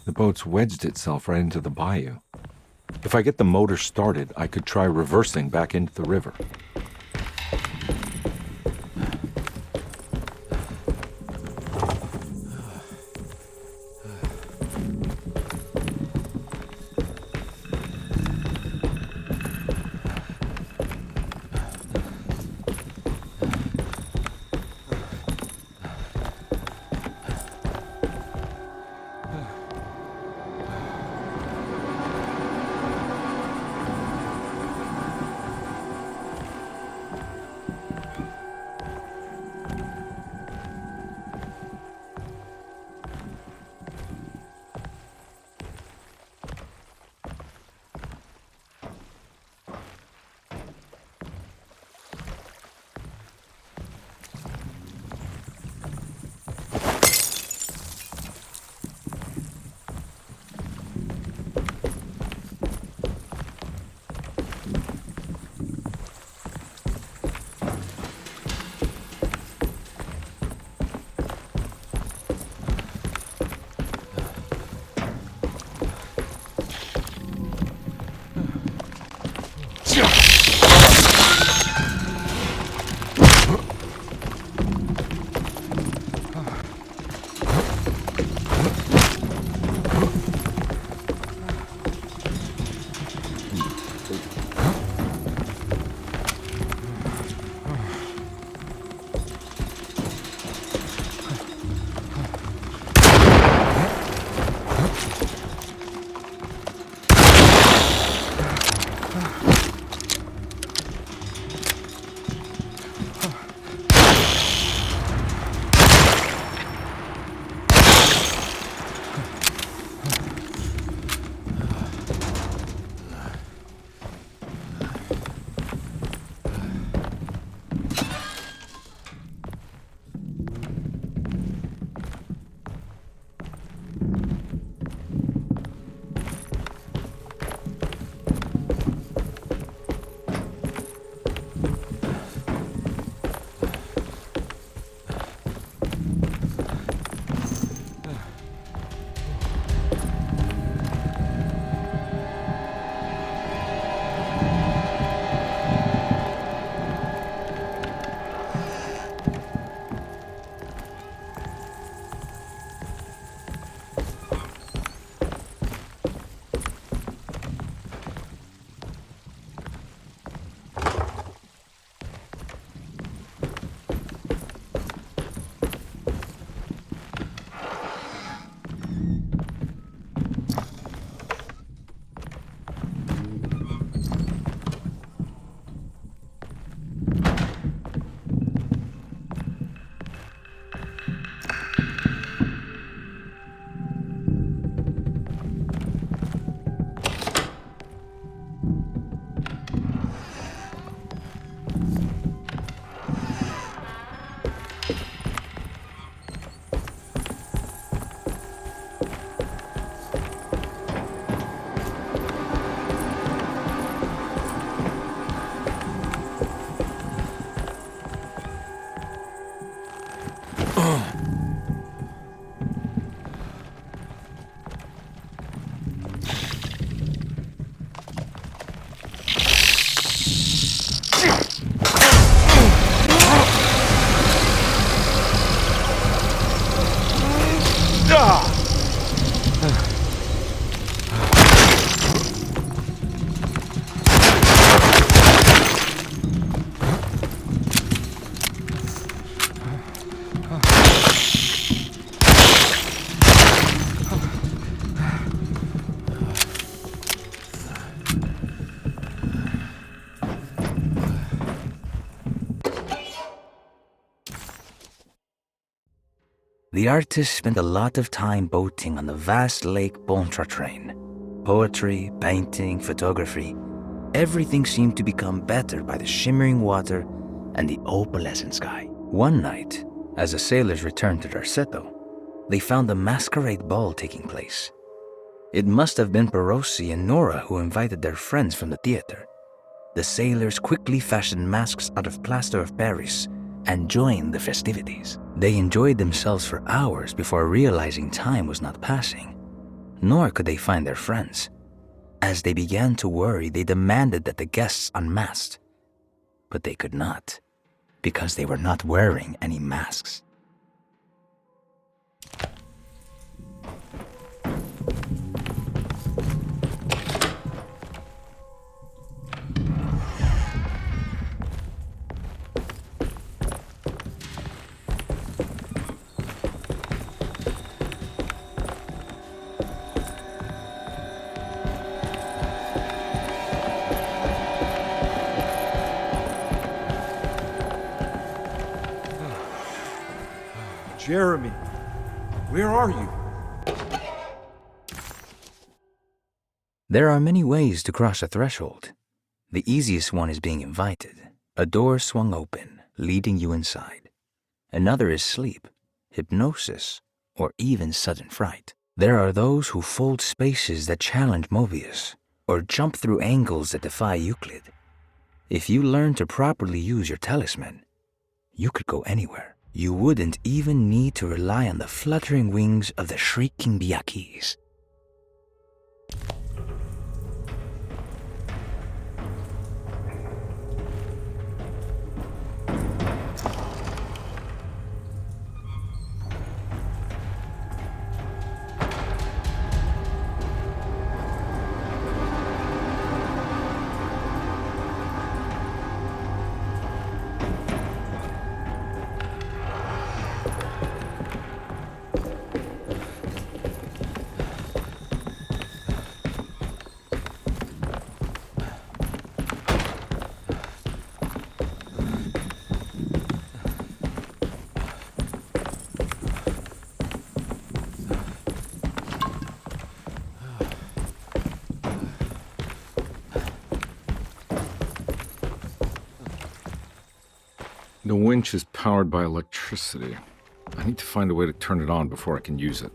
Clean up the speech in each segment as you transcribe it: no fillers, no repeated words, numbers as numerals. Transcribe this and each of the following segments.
The boat's wedged itself right into the bayou. If I get the motor started, I could try reversing back into the river. The artist spent a lot of time boating on the vast Lake Pontchartrain. Poetry, painting, photography, everything seemed to become better by the shimmering water and the opalescent sky. One night, as the sailors returned to their settle, they found a masquerade ball taking place. It must have been Perosi and Nora who invited their friends from the theater. The sailors quickly fashioned masks out of plaster of Paris and joined the festivities. They enjoyed themselves for hours before realizing time was not passing, nor could they find their friends. As they began to worry, they demanded that the guests unmasked, but they could not, because they were not wearing any masks. Jeremy, where are you? There are many ways to cross a threshold. The easiest one is being invited. A door swung open, leading you inside. Another is sleep, hypnosis, or even sudden fright. There are those who fold spaces that challenge Mobius, or jump through angles that defy Euclid. If you learn to properly use your talisman, you could go anywhere. You wouldn't even need to rely on the fluttering wings of the shrieking Biakis. The winch is powered by electricity. I need to find a way to turn it on before I can use it.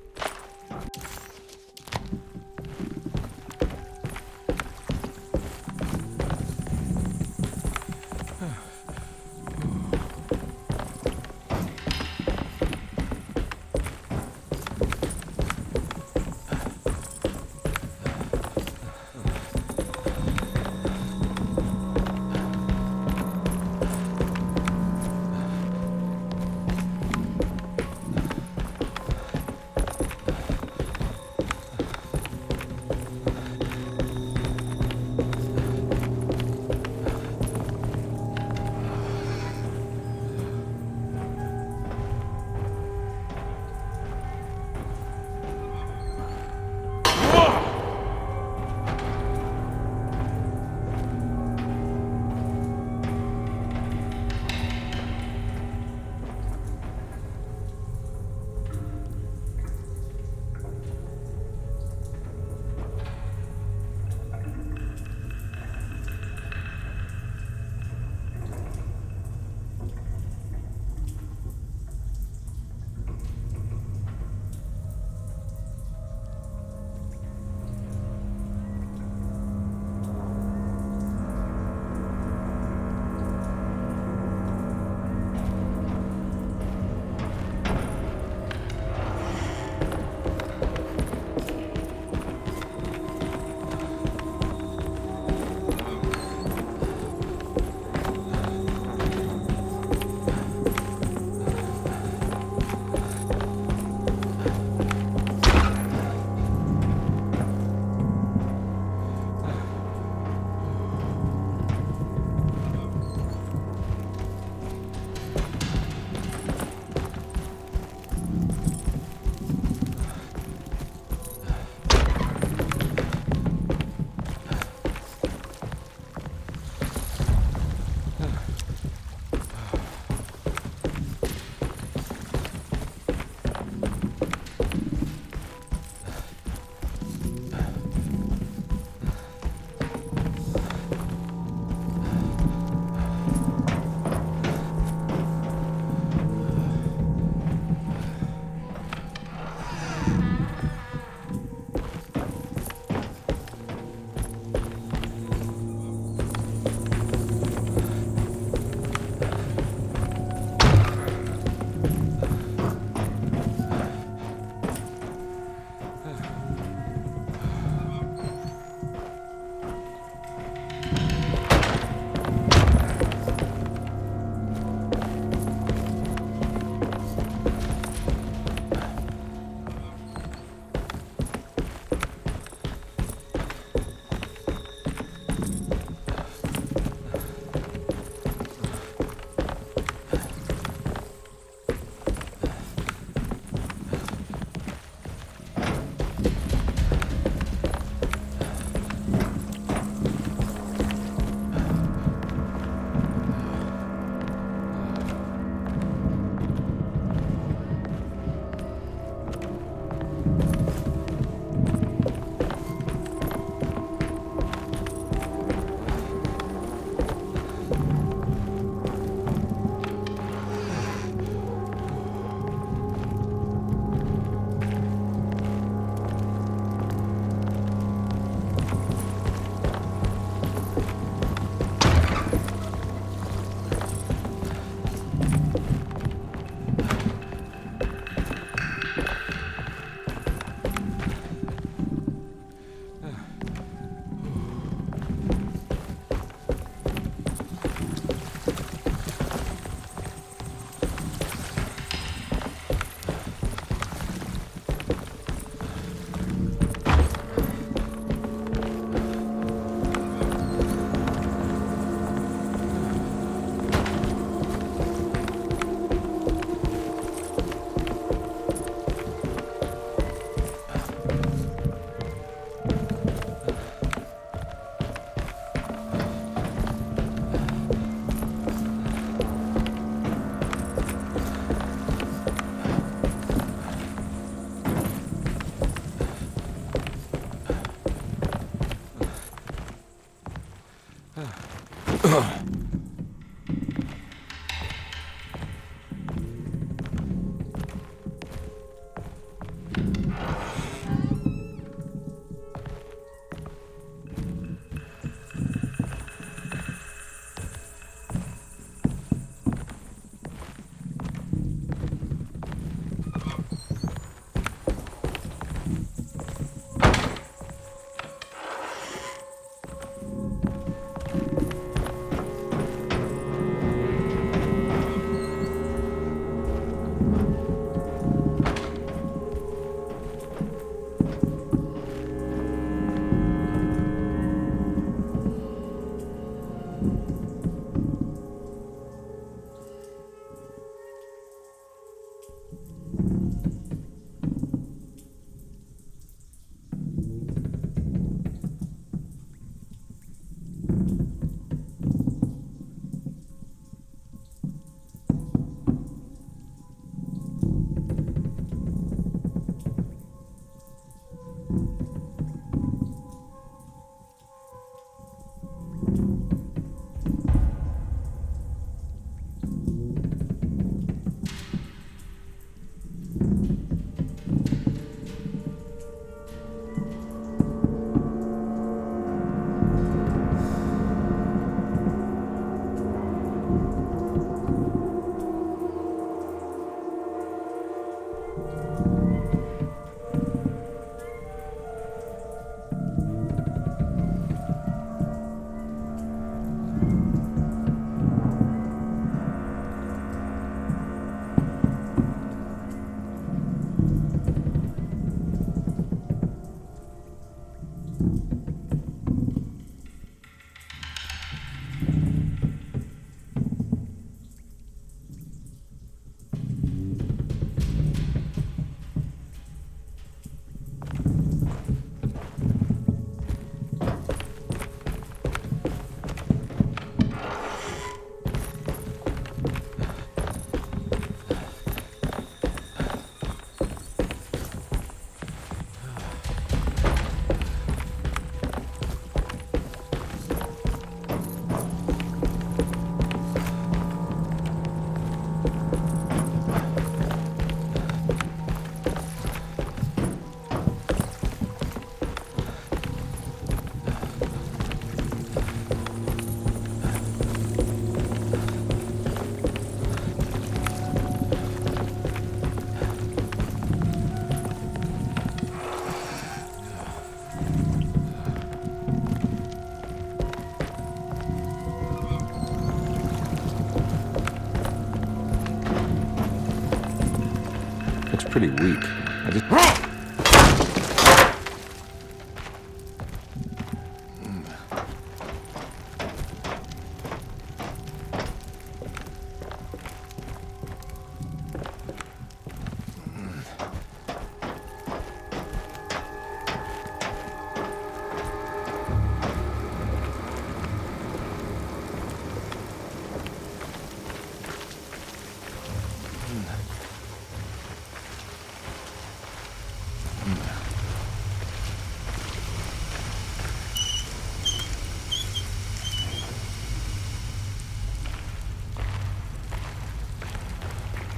looks pretty weak. I just...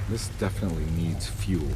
This definitely needs fuel.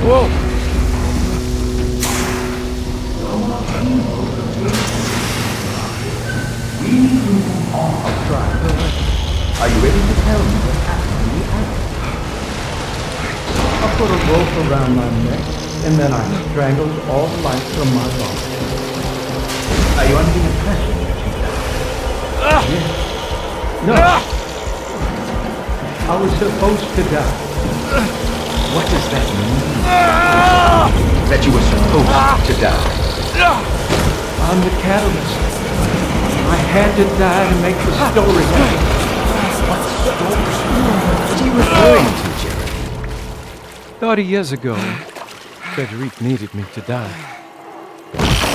Whoa! I'll try. tell me what happened in the attic. I put a rope around my neck, and then I strangled all life from my lungs. Are you under the impression that you died? Yes. No. I was supposed to die. What does that mean? That you were supposed to die? I'm the catalyst. I had to die to make the story happen. What story? What are you referring to, Jeremy? 30 years ago, Frederic needed me to die.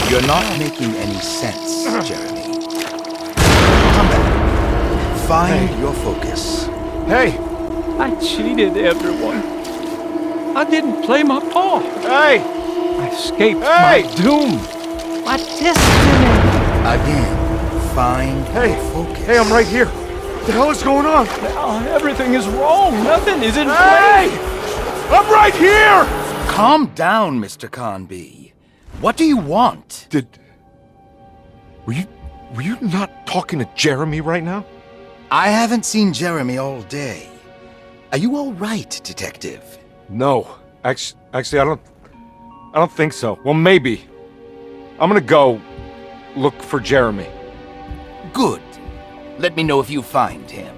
You're not making any sense, Jeremy. Come back. Find your focus. Hey! I cheated everyone. I didn't play my part. Hey! I escaped Hey! my doom, my destiny. Again, find Hey! your focus. Hey, I'm right here. What the hell is going on? Now everything is wrong. Nothing is in Hey! place. I'm right here! Calm down, Mr. Conby. What do you want? Were you not talking to Jeremy right now? I haven't seen Jeremy all day. Are you all right, Detective? No. Actually, I don't think so. Well, maybe. I'm gonna go look for Jeremy. Good. Let me know if you find him.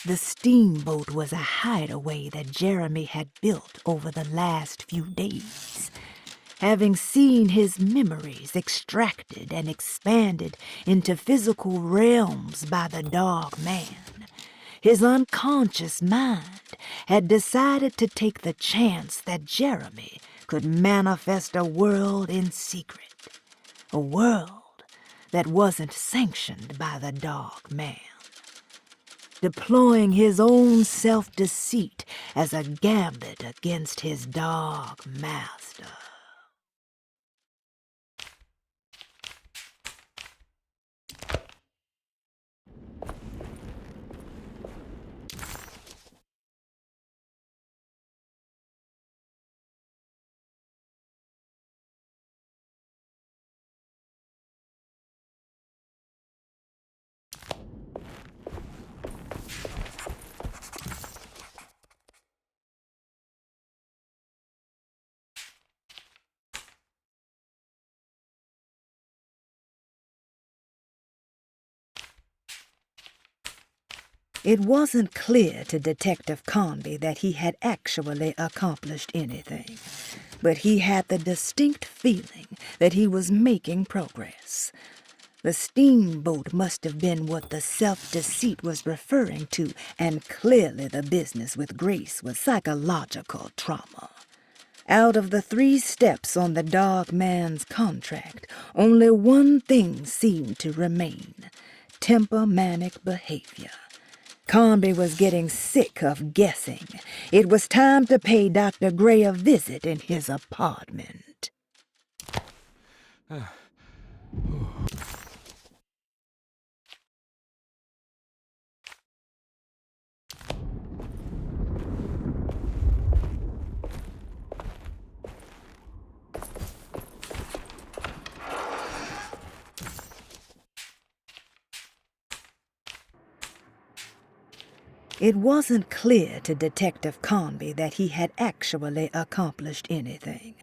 The steamboat was a hideaway that Jeremy had built over the last few days. Having seen his memories extracted and expanded into physical realms by the Dog Man, his unconscious mind had decided to take the chance that Jeremy could manifest a world in secret, a world that wasn't sanctioned by the Dog Man. Deploying his own self-deceit as a gambit against his dog master. It wasn't clear to Detective Conby that he had actually accomplished anything, but he had the distinct feeling that he was making progress. The steamboat must have been what the self-deceit was referring to, and clearly the business with Grace was psychological trauma. Out of the 3 steps on the Dog Man's contract, only one thing seemed to remain: temper-manic behavior. Conby was getting sick of guessing. It was time to pay Dr. Gray a visit in his apartment. It wasn't clear to Detective Conby that he had actually accomplished anything.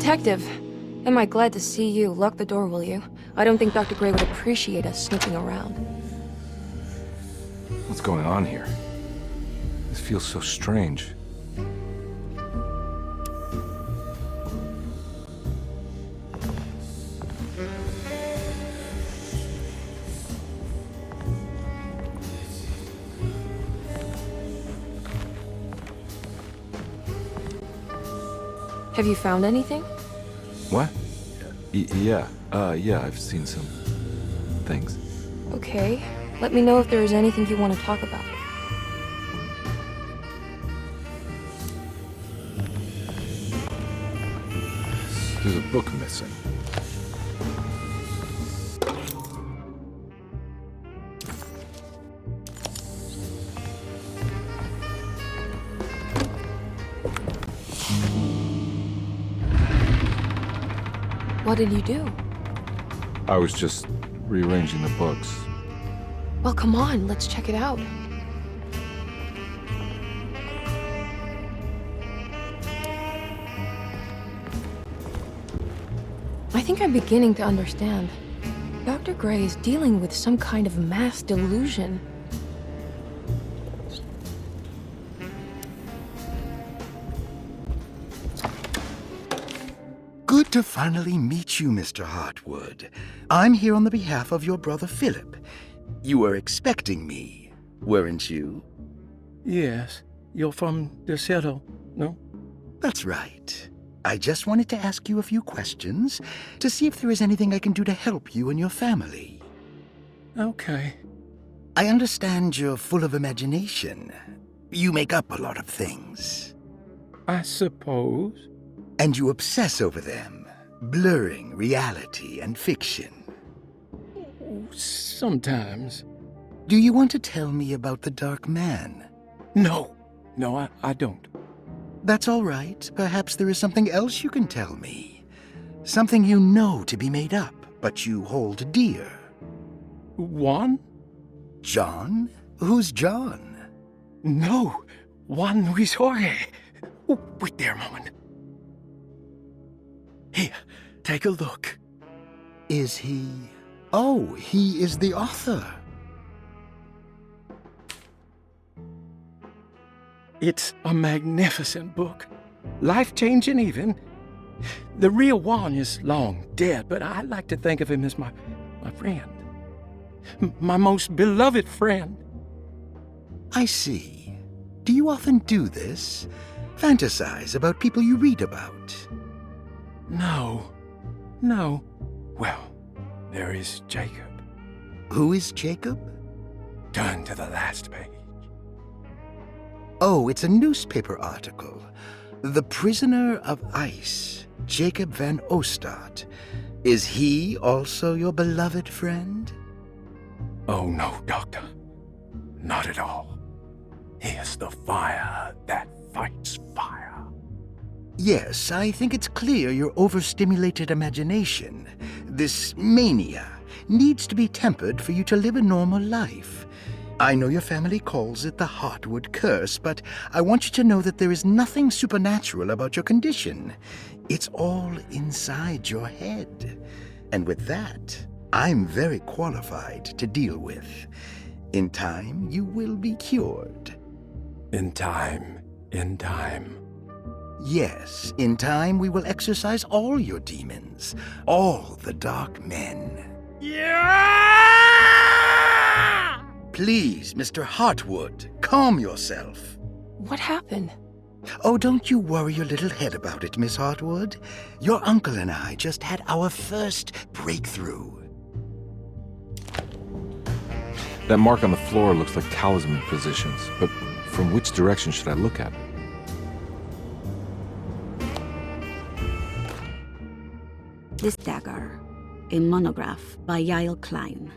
Detective, am I glad to see you. Lock the door, will you? I don't think Dr. Gray would appreciate us snooping around. What's going on here? This feels so strange. Have you found anything? What? Yeah, I've seen some things. Okay. Let me know if there is anything you want to talk about. There's a book missing. What did you do? I was just rearranging the books. Well, come on, let's check it out. I think I'm beginning to understand. Dr. Gray is dealing with some kind of mass delusion. Good to finally meet you, Mr. Hartwood. I'm here on the behalf of your brother Philip. You were expecting me, weren't you? Yes. You're from the Seattle, no? That's right. I just wanted to ask you a few questions to see if there is anything I can do to help you and your family. Okay. I understand you're full of imagination. You make up a lot of things. I suppose. And you obsess over them, blurring reality and fiction. Sometimes. Do you want to tell me about the Dark Man? No, I don't. That's all right. Perhaps there is something else you can tell me. Something you know to be made up, but you hold dear. Juan? John? Who's John? No, Juan Luis Jorge. Oh, wait there a moment. Here, take a look. Is he... Oh, he is the author. It's a magnificent book. Life-changing even. The real Juan is long dead, but I like to think of him as my friend. My most beloved friend. I see. Do you often do this? Fantasize about people you read about? No. Well, there is Jacob. Who is Jacob? Turn to the last page. Oh, it's a newspaper article. The Prisoner of Ice, Jacob van Ostad. Is he also your beloved friend? Oh, no, Doctor. Not at all. He is the fire that fights fire. Yes, I think it's clear your overstimulated imagination, this mania, needs to be tempered for you to live a normal life. I know your family calls it the Hartwood curse, but I want you to know that there is nothing supernatural about your condition. It's all inside your head. And with that, I'm very qualified to deal with. In time, you will be cured. In time. Yes, in time we will exorcise all your demons, all the dark men. Yeah! Please, Mr. Hartwood, calm yourself. What happened? Oh, don't you worry your little head about it, Miss Hartwood. Your uncle and I just had our first breakthrough. That mark on the floor looks like talisman positions, but from which direction should I look at? This dagger, a monograph by Yael Klein.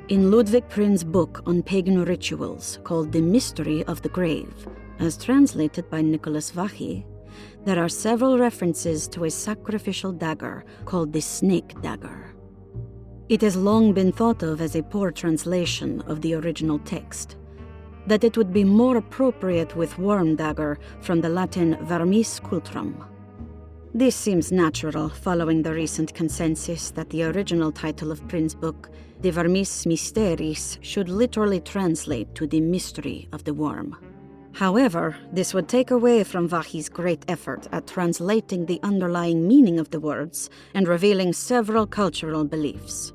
In Ludwig Prin's book on pagan rituals called The Mystery of the Grave, as translated by Nicholas Vachy, there are several references to a sacrificial dagger called the snake dagger. It has long been thought of as a poor translation of the original text, that it would be more appropriate with worm dagger from the Latin vermis cultrum. This seems natural, following the recent consensus that the original title of Prin's book, De Vermis Mysteris, should literally translate to The Mystery of the Worm. However, this would take away from Vahí's great effort at translating the underlying meaning of the words and revealing several cultural beliefs.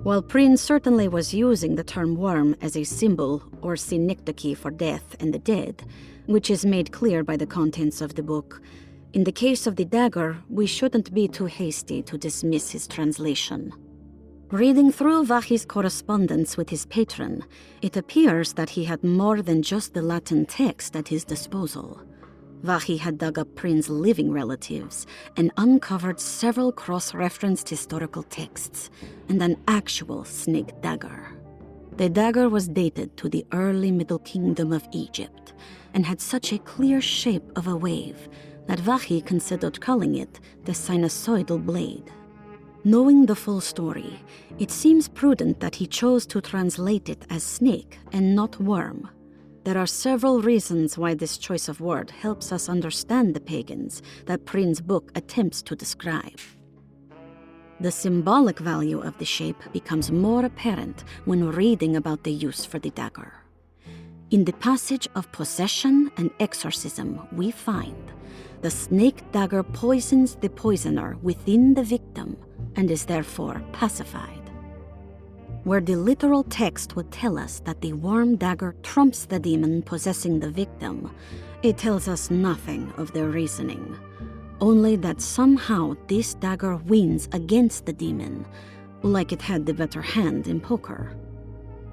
While Prin certainly was using the term worm as a symbol or synecdoche for death and the dead, which is made clear by the contents of the book, in the case of the dagger, we shouldn't be too hasty to dismiss his translation. Reading through Vahí's correspondence with his patron, it appears that he had more than just the Latin text at his disposal. Vahí had dug up Prin's living relatives and uncovered several cross-referenced historical texts and an actual snake dagger. The dagger was dated to the early Middle Kingdom of Egypt and had such a clear shape of a wave that Vahí considered calling it the sinusoidal blade. Knowing the full story, it seems prudent that he chose to translate it as snake and not worm. There are several reasons why this choice of word helps us understand the pagans that Prin's book attempts to describe. The symbolic value of the shape becomes more apparent when reading about the use for the dagger. In the passage of possession and exorcism, we find the snake dagger poisons the poisoner within the victim and is therefore pacified. Where the literal text would tell us that the worm dagger trumps the demon possessing the victim, it tells us nothing of their reasoning, only that somehow this dagger wins against the demon, like it had the better hand in poker.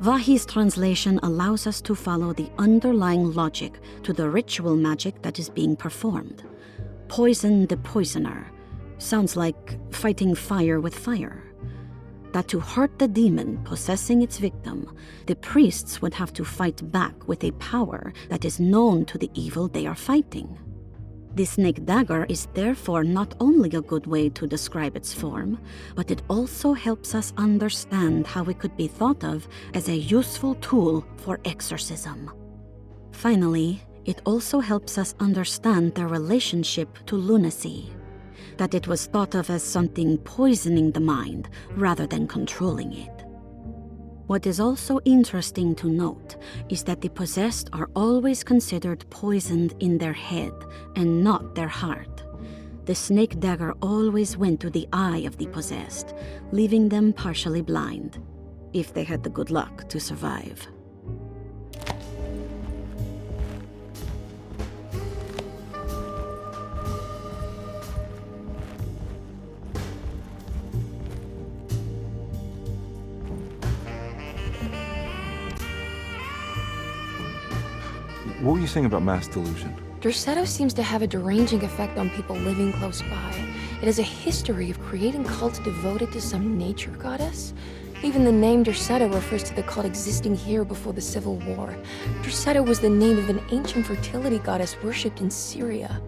Vahí's translation allows us to follow the underlying logic to the ritual magic that is being performed. Poison the poisoner sounds like fighting fire with fire. That to hurt the demon possessing its victim, the priests would have to fight back with a power that is known to the evil they are fighting. The snake dagger is therefore not only a good way to describe its form, but it also helps us understand how it could be thought of as a useful tool for exorcism. Finally, it also helps us understand their relationship to lunacy, that it was thought of as something poisoning the mind rather than controlling it. What is also interesting to note is that the possessed are always considered poisoned in their head and not their heart. The snake dagger always went to the eye of the possessed, leaving them partially blind, if they had the good luck to survive. What were you saying about mass delusion? Derceto seems to have a deranging effect on people living close by. It has a history of creating cults devoted to some nature goddess. Even the name Derceto refers to the cult existing here before the Civil War. Derceto was the name of an ancient fertility goddess worshipped in Syria.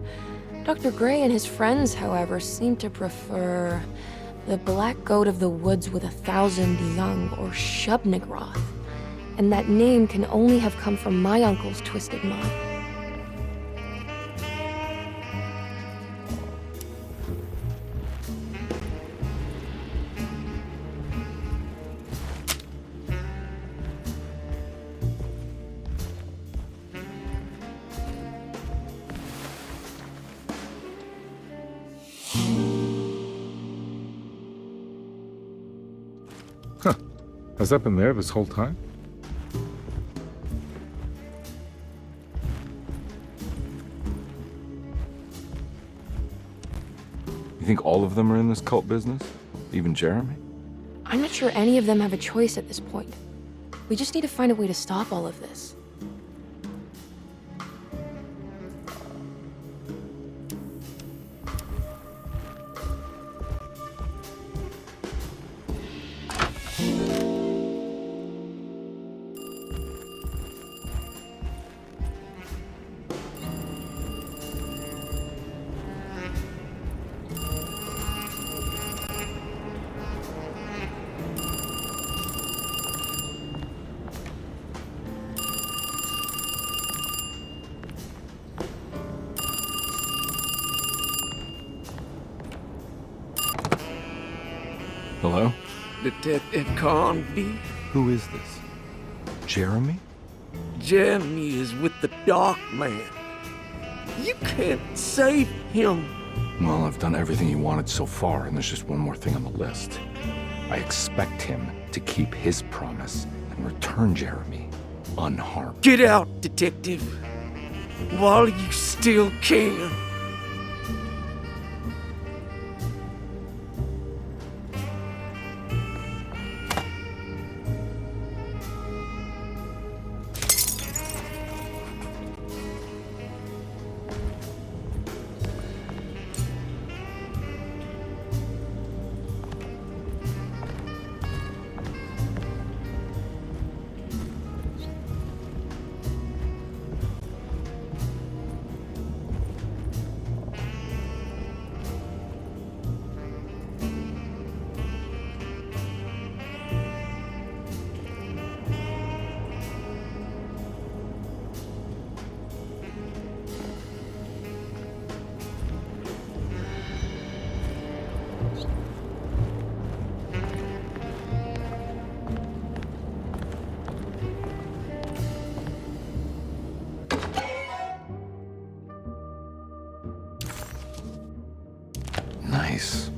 Dr. Gray and his friends, however, seem to prefer the black goat of the woods with 1,000 young, or Shub-Nigroth. And that name can only have come from my uncle's twisted mind. Huh. Has that been there this whole time? You think all of them are in this cult business? Even Jeremy? I'm not sure any of them have a choice at this point. We just need to find a way to stop all of this. Hello? Detective Conby? Who is this? Jeremy? Jeremy is with the Dark Man. You can't save him. Well, I've done everything he wanted so far, and there's just one more thing on the list. I expect him to keep his promise and return Jeremy unharmed. Get out, Detective. While you still can. Nice.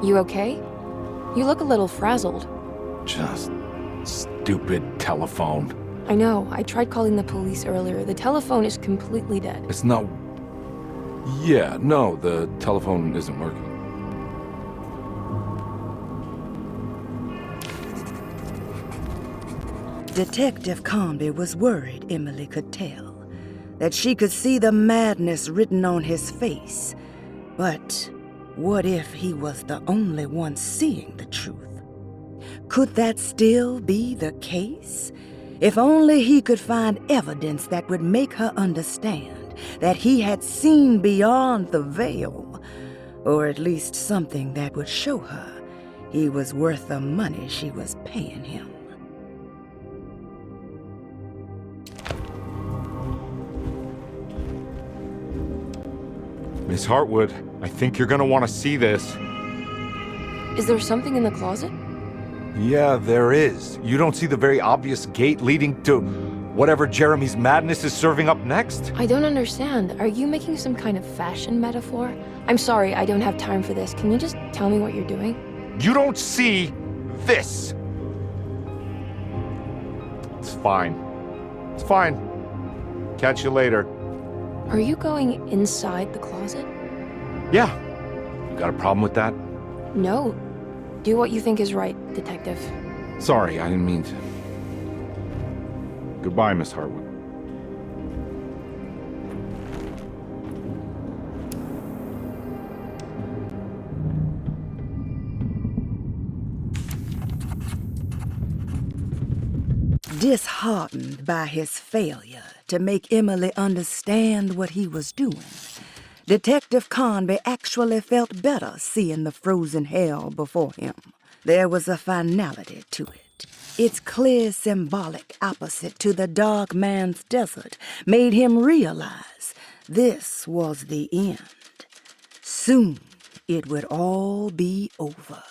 You okay? You look a little frazzled. Just stupid telephone. I know. I tried calling the police earlier. The telephone is completely dead. It's not... Yeah, no, the telephone isn't working. Detective Conby was worried Emily could tell, that she could see the madness written on his face. But what if he was the only one seeing the truth? Could that still be the case? If only he could find evidence that would make her understand that he had seen beyond the veil, or at least something that would show her he was worth the money she was paying him. Miss Hartwood, I think you're gonna want to see this. Is there something in the closet? Yeah, there is. You don't see the very obvious gate leading to whatever Jeremy's madness is serving up next? I don't understand. Are you making some kind of fashion metaphor? I'm sorry, I don't have time for this. Can you just tell me what you're doing? You don't see this! It's fine. It's fine. Catch you later. Are you going inside the closet? Yeah. You got a problem with that? No. Do what you think is right, Detective. Sorry, I didn't mean to. Goodbye, Miss Hartwood. Disheartened by his failure to make Emily understand what he was doing, Detective Conby actually felt better seeing the frozen hell before him. There was a finality to it. Its clear symbolic opposite to the dark man's desert made him realize this was the end. Soon it would all be over.